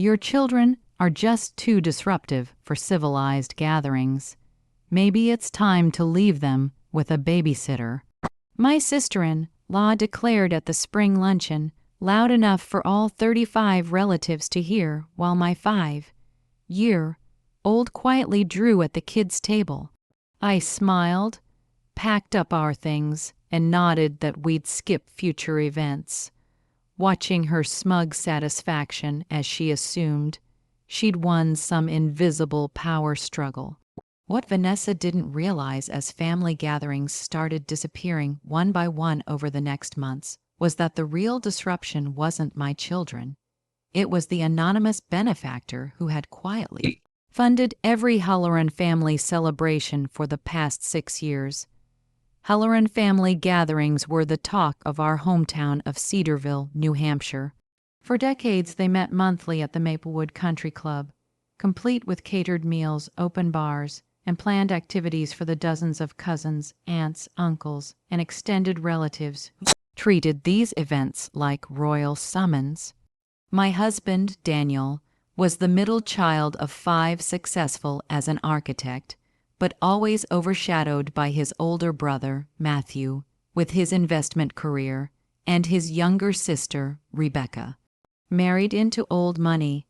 Your children are just too disruptive for civilized gatherings. Maybe it's time to leave them with a babysitter. My sister-in-law declared at the spring luncheon, loud enough for all 35 relatives to hear, while my 5-year-old quietly drew at the kids' table. I smiled, packed up our things, and nodded that we'd skip future events, watching her smug satisfaction as she assumed she'd won some invisible power struggle. What Vanessa didn't realize as family gatherings started disappearing one by one over the next months was that the real disruption wasn't my children. It was the anonymous benefactor who had quietly funded every Halloran family celebration for the past 6 years. Halloran family gatherings were the talk of our hometown of Cedarville, New Hampshire. For decades, they met monthly at the Maplewood Country Club, complete with catered meals, open bars, and planned activities for the dozens of cousins, aunts, uncles, and extended relatives who treated these events like royal summons. My husband, Daniel, was the middle child of 5, successful as an architect, but always overshadowed by his older brother, Matthew, with his investment career, and his younger sister, Rebecca, married into old money.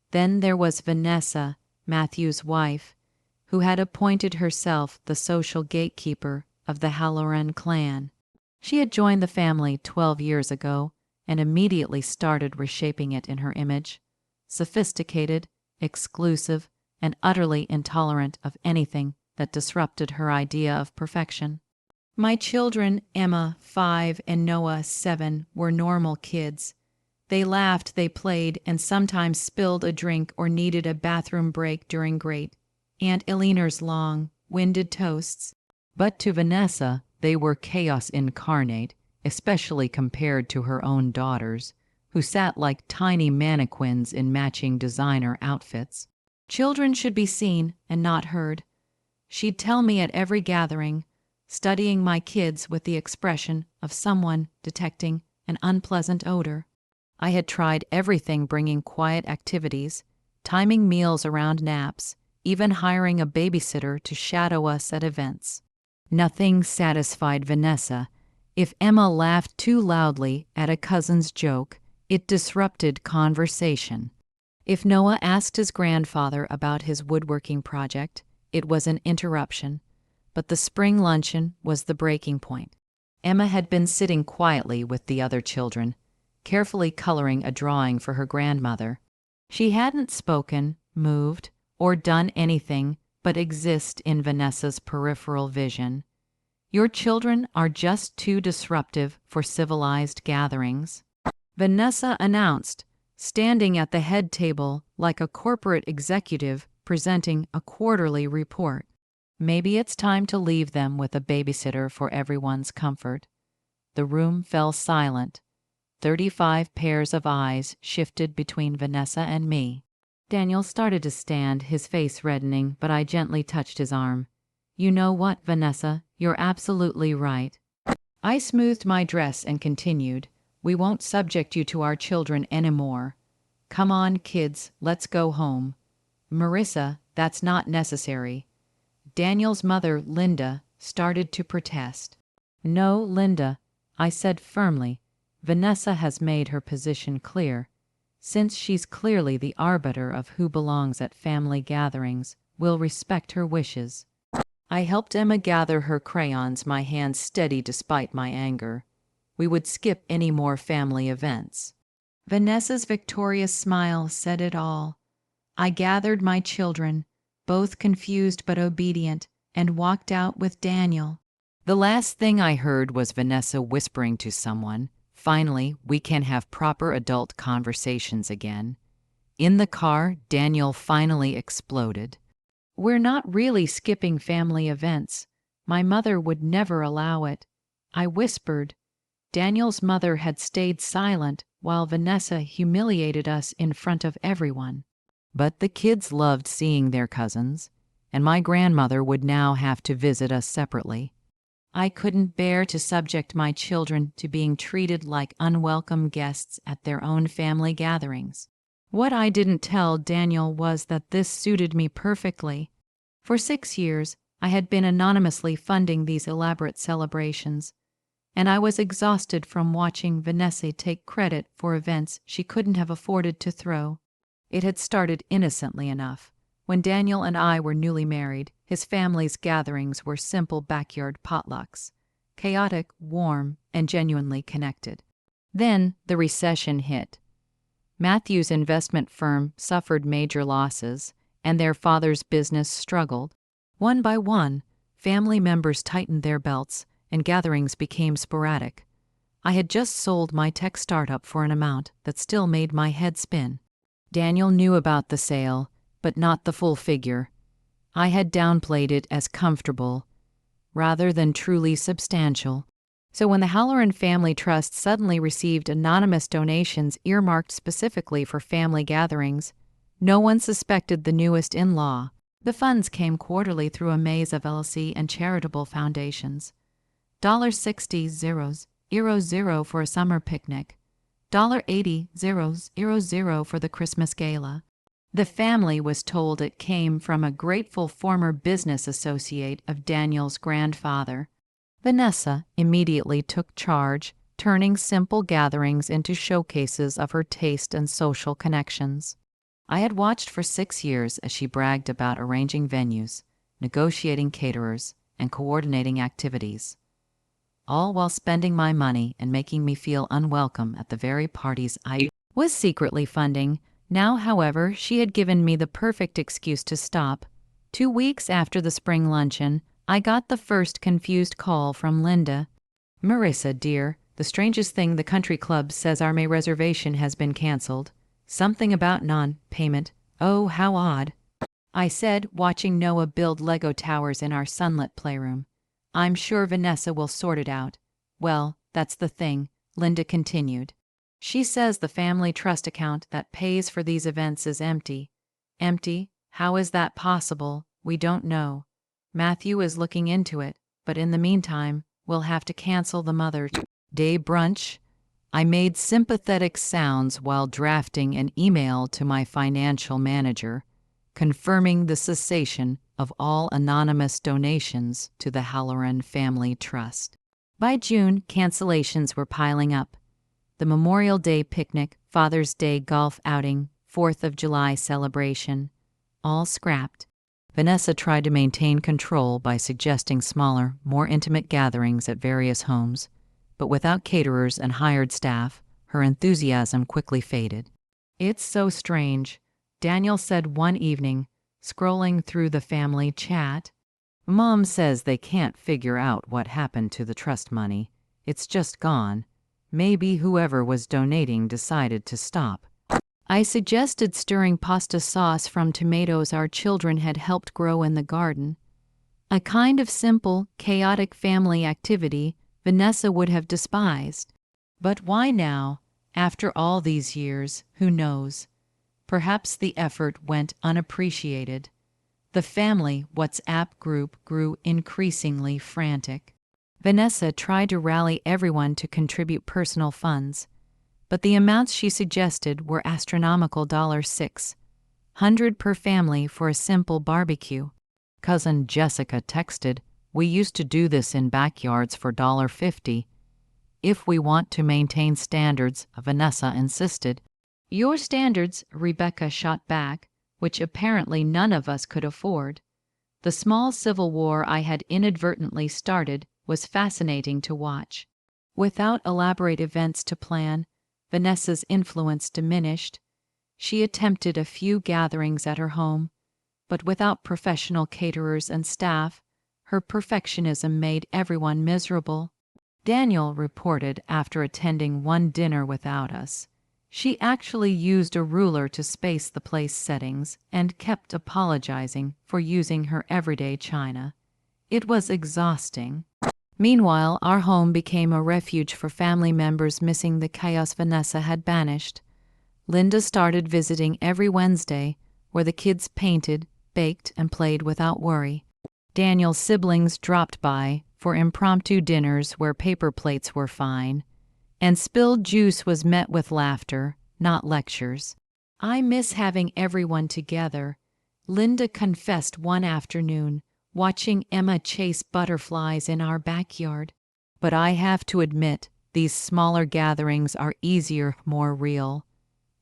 Then there was Vanessa, Matthew's wife, who had appointed herself the social gatekeeper of the Halloran clan. She had joined the family 12 years ago and immediately started reshaping it in her image. Sophisticated, exclusive, and utterly intolerant of anything that disrupted her idea of perfection. My children, Emma, 5, and Noah, 7, were normal kids. They laughed, they played, and sometimes spilled a drink or needed a bathroom break during great Aunt Eleanor's long-winded toasts. But to Vanessa, they were chaos incarnate, especially compared to her own daughters, who sat like tiny mannequins in matching designer outfits. Children should be seen and not heard. She'd tell me at every gathering, studying my kids with the expression of someone detecting an unpleasant odor. I had tried everything, bringing quiet activities, timing meals around naps, even hiring a babysitter to shadow us at events. Nothing satisfied Vanessa. If Emma laughed too loudly at a cousin's joke, it disrupted conversation. If Noah asked his grandfather about his woodworking project, it was an interruption. But the spring luncheon was the breaking point. Emma had been sitting quietly with the other children, carefully coloring a drawing for her grandmother. She hadn't spoken, moved, or done anything but exist in Vanessa's peripheral vision. Your children are just too disruptive for civilized gatherings, Vanessa announced, standing at the head table like a corporate executive presenting a quarterly report. Maybe it's time to leave them with a babysitter for everyone's comfort. The room fell silent. 35 pairs of eyes shifted between Vanessa and me. Daniel started to stand, his face reddening, but I gently touched his arm. You know what, Vanessa? You're absolutely right. I smoothed my dress and continued. We won't subject you to our children anymore. Come on, kids, let's go home. Marissa, that's not necessary. Daniel's mother, Linda, started to protest. No, Linda, I said firmly. Vanessa has made her position clear. Since she's clearly the arbiter of who belongs at family gatherings, we'll respect her wishes. I helped Emma gather her crayons, my hands steady despite my anger. We would skip any more family events. Vanessa's victorious smile said it all. I gathered my children, both confused but obedient, and walked out with Daniel. The last thing I heard was Vanessa whispering to someone, "Finally, we can have proper adult conversations again." In the car, Daniel finally exploded. We're not really skipping family events. My mother would never allow it. I whispered. Daniel's mother had stayed silent while Vanessa humiliated us in front of everyone. But the kids loved seeing their cousins, and my grandmother would now have to visit us separately. I couldn't bear to subject my children to being treated like unwelcome guests at their own family gatherings. What I didn't tell Daniel was that this suited me perfectly. For 6 years, I had been anonymously funding these elaborate celebrations, and I was exhausted from watching Vanessa take credit for events she couldn't have afforded to throw. It had started innocently enough. When Daniel and I were newly married, his family's gatherings were simple backyard potlucks, chaotic, warm, and genuinely connected. Then the recession hit. Matthew's investment firm suffered major losses, and their father's business struggled. One by one, family members tightened their belts, and gatherings became sporadic. I had just sold my tech startup for an amount that still made my head spin. Daniel knew about the sale, but not the full figure. I had downplayed it as comfortable, rather than truly substantial. So when the Halloran Family Trust suddenly received anonymous donations earmarked specifically for family gatherings, no one suspected the newest in-law. The funds came quarterly through a maze of LLC and charitable foundations. $60,000 for a summer picnic, $80,000 for the Christmas gala. The family was told it came from a grateful former business associate of Daniel's grandfather. Vanessa immediately took charge, turning simple gatherings into showcases of her taste and social connections. I had watched for 6 years as she bragged about arranging venues, negotiating caterers, and coordinating activities, all while spending my money and making me feel unwelcome at the very parties I was secretly funding. Now, however, she had given me the perfect excuse to stop. 2 weeks after the spring luncheon, I got the first confused call from Linda. "Marissa, dear, the strangest thing, the country club says our May reservation has been canceled. Something about non-payment. Oh, how odd," I said, watching Noah build Lego towers in our sunlit playroom. "I'm sure Vanessa will sort it out." "Well, that's the thing," Linda continued. "She says the family trust account that pays for these events is empty." "Empty? How is that possible? We don't know. Matthew is looking into it, but in the meantime, we'll have to cancel the Mother's Day brunch." I made sympathetic sounds while drafting an email to my financial manager, confirming the cessation of all anonymous donations to the Halloran Family Trust. By June, cancellations were piling up. The Memorial Day picnic, Father's Day golf outing, 4th of July celebration, all scrapped. Vanessa tried to maintain control by suggesting smaller, more intimate gatherings at various homes, but without caterers and hired staff, her enthusiasm quickly faded. "It's so strange," Daniel said one evening, scrolling through the family chat. "Mom says they can't figure out what happened to the trust money. It's just gone. Maybe whoever was donating decided to stop." I suggested stirring pasta sauce from tomatoes our children had helped grow in the garden. A kind of simple, chaotic family activity Vanessa would have despised. But why now? After all these years, who knows? Perhaps the effort went unappreciated. The family WhatsApp group grew increasingly frantic. Vanessa tried to rally everyone to contribute personal funds, but the amounts she suggested were astronomical. $600 per family for a simple barbecue. Cousin Jessica texted, "We used to do this in backyards for $50. If we want to maintain standards," Vanessa insisted. "Your standards," Rebecca shot back, which apparently none of us could afford. The small civil war I had inadvertently started was fascinating to watch. Without elaborate events to plan, Vanessa's influence diminished. She attempted a few gatherings at her home, but without professional caterers and staff, her perfectionism made everyone miserable. Daniel reported after attending one dinner without us. She actually used a ruler to space the place settings and kept apologizing for using her everyday china. It was exhausting. Meanwhile, our home became a refuge for family members missing the chaos Vanessa had banished. Linda started visiting every Wednesday, where the kids painted, baked, and played without worry. Daniel's siblings dropped by for impromptu dinners where paper plates were fine, and spilled juice was met with laughter, not lectures. I miss having everyone together, Linda confessed one afternoon, watching Emma chase butterflies in our backyard. But I have to admit, these smaller gatherings are easier, more real.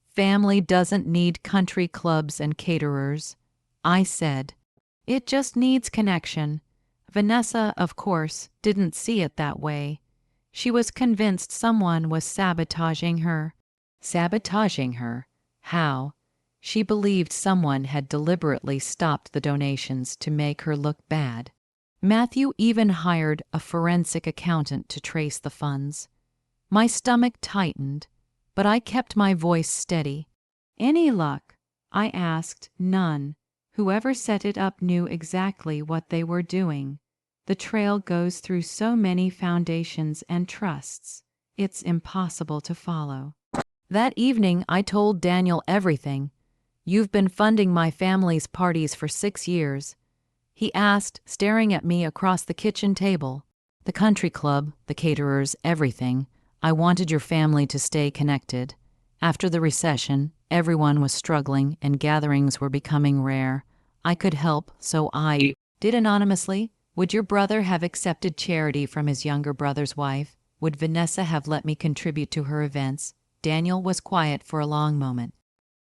Family doesn't need country clubs and caterers, I said. It just needs connection. Vanessa, of course, didn't see it that way. She was convinced someone was sabotaging her. Sabotaging her? How? She believed someone had deliberately stopped the donations to make her look bad. Matthew even hired a forensic accountant to trace the funds. My stomach tightened, but I kept my voice steady. Any luck? I asked. None. Whoever set it up knew exactly what they were doing. The trail goes through so many foundations and trusts. It's impossible to follow. That evening, I told Daniel everything. You've been funding my family's parties for 6 years. He asked, staring at me across the kitchen table. The country club, the caterers, everything. I wanted your family to stay connected. After the recession, everyone was struggling and gatherings were becoming rare. I could help, so I did anonymously. Would your brother have accepted charity from his younger brother's wife? Would Vanessa have let me contribute to her events? Daniel was quiet for a long moment.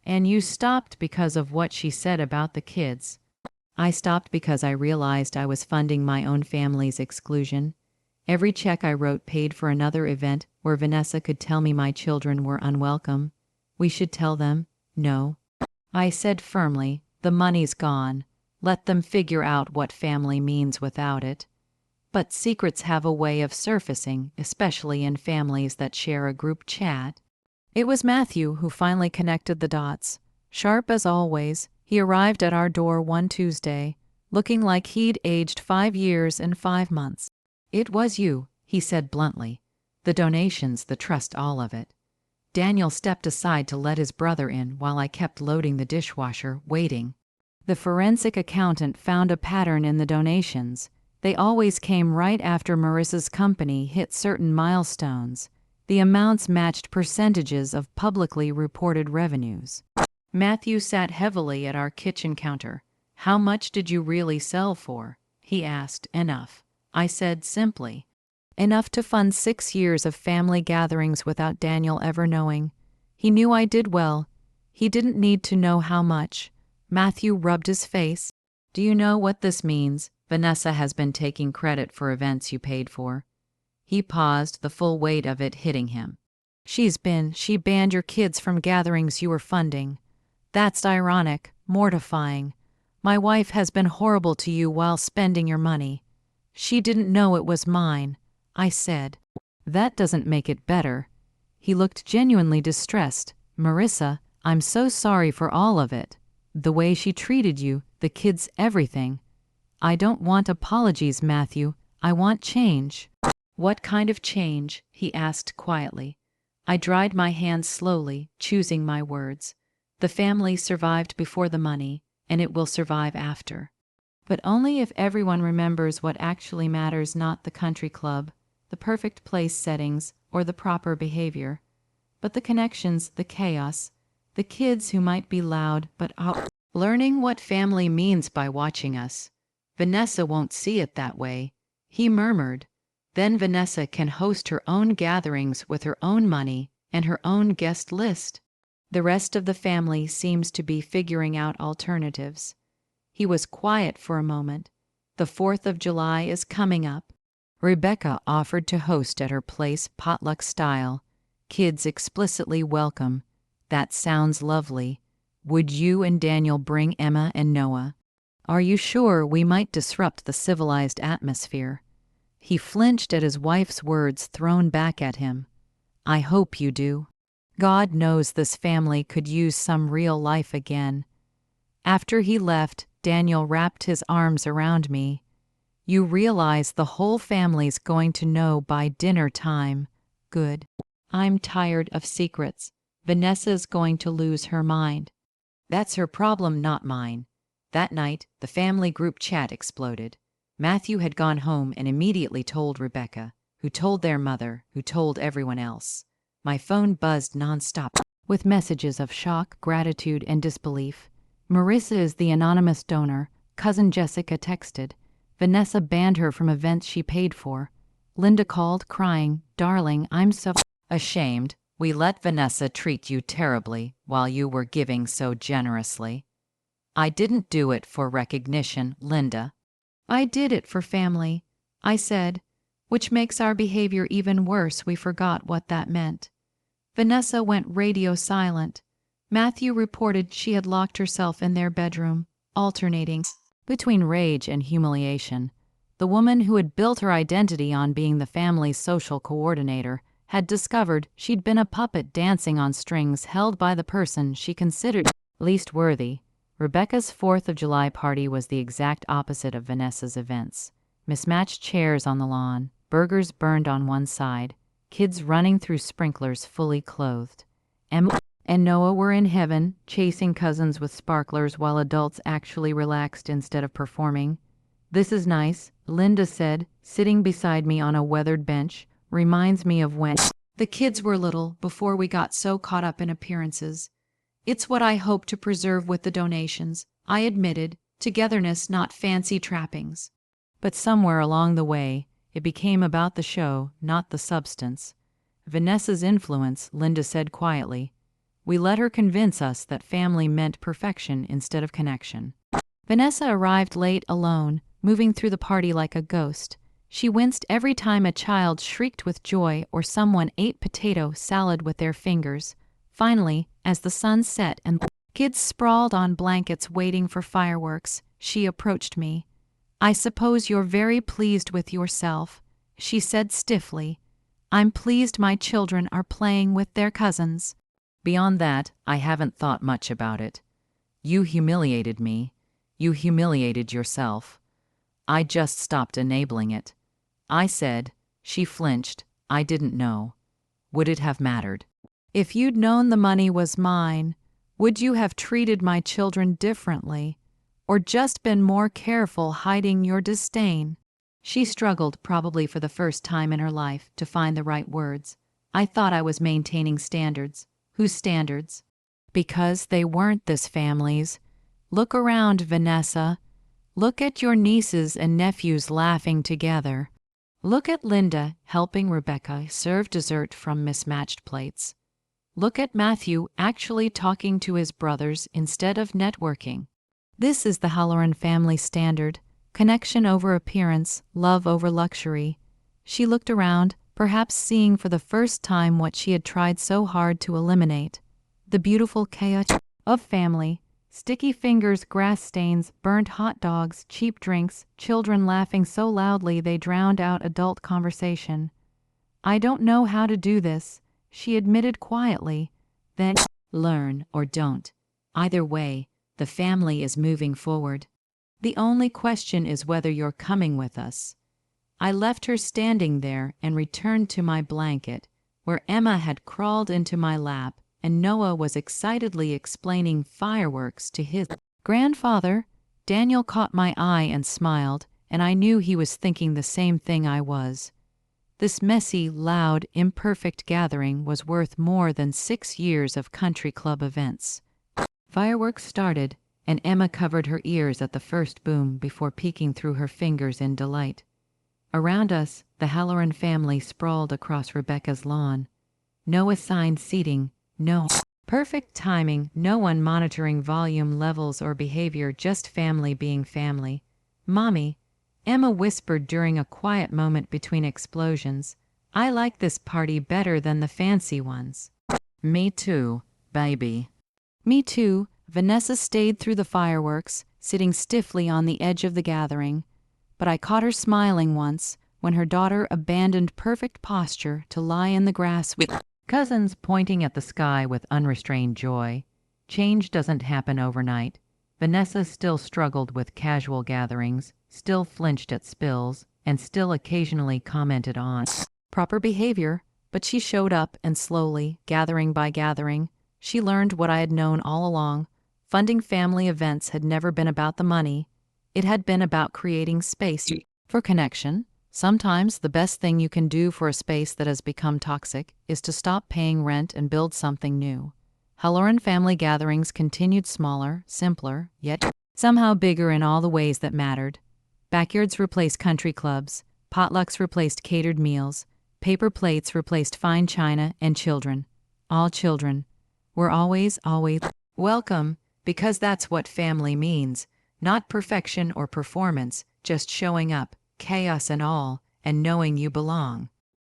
And you stopped because of what she said about the kids. I stopped because I realized I was funding my own family's exclusion. Every check I wrote paid for another event where Vanessa could tell me my children were unwelcome. We should tell them, no. I said firmly, the money's gone. Let them figure out what family means without it. But secrets have a way of surfacing, especially in families that share a group chat. It was Matthew who finally connected the dots. Sharp as always, he arrived at our door one Tuesday, looking like he'd aged 5 years and 5 months. It was you, he said bluntly. The donations, the trust, all of it. Daniel stepped aside to let his brother in while I kept loading the dishwasher, waiting. The forensic accountant found a pattern in the donations. They always came right after Marissa's company hit certain milestones. The amounts matched percentages of publicly reported revenues. Matthew sat heavily at our kitchen counter. How much did you really sell for? He asked. Enough. I said simply. Enough to fund 6 years of family gatherings without Daniel ever knowing. He knew I did well. He didn't need to know how much. Matthew rubbed his face. Do you know what this means? Vanessa has been taking credit for events you paid for. He paused, the full weight of it hitting him. She banned your kids from gatherings you were funding. That's ironic, mortifying. My wife has been horrible to you while spending your money. She didn't know it was mine, I said. That doesn't make it better. He looked genuinely distressed. Marissa, I'm so sorry for all of it. The way she treated you, the kids, everything. I don't want apologies, Matthew. I want change. What kind of change? He asked quietly. I dried my hands slowly, choosing my words. The family survived before the money, and it will survive after. But only if everyone remembers what actually matters, not the country club, the perfect place settings, or the proper behavior, but the connections, the chaos, the kids who might be loud but learning what family means by watching us. Vanessa won't see it that way, he murmured. Then Vanessa can host her own gatherings with her own money and her own guest list. The rest of the family seems to be figuring out alternatives. He was quiet for a moment. The 4th of July is coming up. Rebecca offered to host at her place potluck style. Kids explicitly welcome. That sounds lovely. Would you and Daniel bring Emma and Noah? Are you sure we might disrupt the civilized atmosphere? He flinched at his wife's words thrown back at him. I hope you do. God knows this family could use some real life again. After he left, Daniel wrapped his arms around me. You realize the whole family's going to know by dinner time. Good. I'm tired of secrets. Vanessa's going to lose her mind. That's her problem, not mine. That night, the family group chat exploded. Matthew had gone home and immediately told Rebecca, who told their mother, who told everyone else. My phone buzzed nonstop. with messages of shock, gratitude, and disbelief. Marissa is the anonymous donor, cousin Jessica texted. Vanessa banned her from events she paid for. Linda called, crying, "Darling, I'm so ashamed. We let Vanessa treat you terribly while you were giving so generously." "I didn't do it for recognition, Linda. I did it for family," I said, which makes our behavior even worse. We forgot what that meant. Vanessa went radio silent. Matthew reported she had locked herself in their bedroom, alternating between rage and humiliation. The woman who had built her identity on being the family's social coordinator had discovered she'd been a puppet dancing on strings held by the person she considered least worthy. Rebecca's 4th of July party was the exact opposite of Vanessa's events. Mismatched chairs on the lawn, burgers burned on one side, kids running through sprinklers fully clothed. Emma and Noah were in heaven, chasing cousins with sparklers while adults actually relaxed instead of performing. "This is nice," Linda said, sitting beside me on a weathered bench. "Reminds me of when the kids were little, before we got so caught up in appearances." "It's what I hope to preserve with the donations," I admitted. "Togetherness, not fancy trappings." But somewhere along the way, it became about the show, not the substance. "Vanessa's influence," Linda said quietly. "We let her convince us that family meant perfection instead of connection." Vanessa arrived late, alone, moving through the party like a ghost. She winced every time a child shrieked with joy or someone ate potato salad with their fingers. Finally, as the sun set and kids sprawled on blankets waiting for fireworks, she approached me. "I suppose you're very pleased with yourself," she said stiffly. "I'm pleased my children are playing with their cousins. Beyond that, I haven't thought much about it. You humiliated me. You humiliated yourself. I just stopped enabling it." I said. She flinched. "I didn't know. Would it have mattered? If you'd known the money was mine, would you have treated my children differently? Or just been more careful hiding your disdain?" She struggled, probably for the first time in her life, to find the right words. I thought I was maintaining standards. Whose standards? Because they weren't this family's. Look around, Vanessa. Look at your nieces and nephews laughing together. Look at Linda helping Rebecca serve dessert from mismatched plates. Look at Matthew actually talking to his brothers instead of networking. This is the Halloran family standard: connection over appearance, love over luxury. She looked around, perhaps seeing for the first time what she had tried so hard to eliminate: the beautiful chaos of family. Sticky fingers, grass stains, burnt hot dogs, cheap drinks, children laughing so loudly they drowned out adult conversation. "I don't know how to do this," she admitted quietly. "Then learn or don't. Either way, the family is moving forward. The only question is whether you're coming with us." I left her standing there and returned to my blanket, where Emma had crawled into my lap and Noah was excitedly explaining fireworks to his grandfather. Daniel caught my eye and smiled, and I knew he was thinking the same thing I was. This messy, loud, imperfect gathering was worth more than 6 years of country club events. Fireworks started, and Emma covered her ears at the first boom before peeking through her fingers in delight. Around us, the Halloran family sprawled across Rebecca's lawn. No assigned seating, no perfect timing, no one monitoring volume levels or behavior, just family being family. "Mommy," Emma whispered during a quiet moment between explosions, "I like this party better than the fancy ones." "Me too, baby." "Me too." Vanessa stayed through the fireworks, sitting stiffly on the edge of the gathering. But I caught her smiling once, when her daughter abandoned perfect posture to lie in the grass with cousins pointing at the sky with unrestrained joy. Change doesn't happen overnight. Vanessa still struggled with casual gatherings, still flinched at spills, and still occasionally commented on proper behavior, but she showed up, and slowly, gathering by gathering, she learned what I had known all along. Funding family events had never been about the money. It had been about creating space for connection. Sometimes the best thing you can do for a space that has become toxic is to stop paying rent and build something new. Halloran family gatherings continued smaller, simpler, yet somehow bigger in all the ways that mattered. Backyards replaced country clubs, potlucks replaced catered meals, paper plates replaced fine china, and children, all children, were always welcome, because that's what family means, not perfection or performance, just showing up, chaos and all, and knowing you belong.